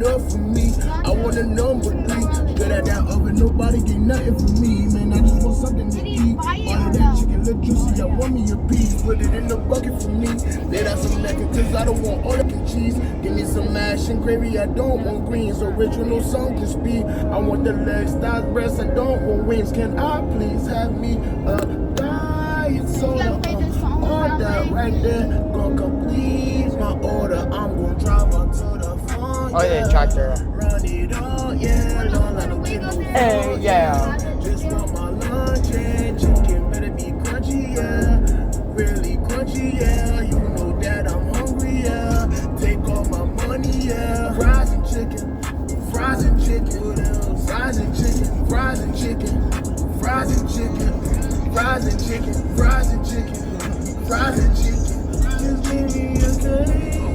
enough for me. I want a number 3. Good at that oven, nobody get nothing from me. Man, I just want something to eat. All of that chicken look juicy, I want me a piece. Put it in the bucket for me. Let out some lekker, cause I don't want all the cheese. Give me some mash and gravy, I don't want greens. Original song to speed. I want the legs, thighs, breasts, I don't want wings. Can I please have me a diet soda? All that right there, gonna complete my order. I'm gonna drive up to the front. Oh yeah, tractor. Run it all, yeah. Long I don't get no Hey, yeah. Just want my lunch and chicken better be crunchy, yeah. Really crunchy, yeah. You know that I'm hungry, yeah. Take all my money, yeah. Fries and chicken, fries and chicken, fries and chicken, fries and chicken, fries and chicken, fries and chicken, fries and chicken, fries and chicken. Just give me a cake.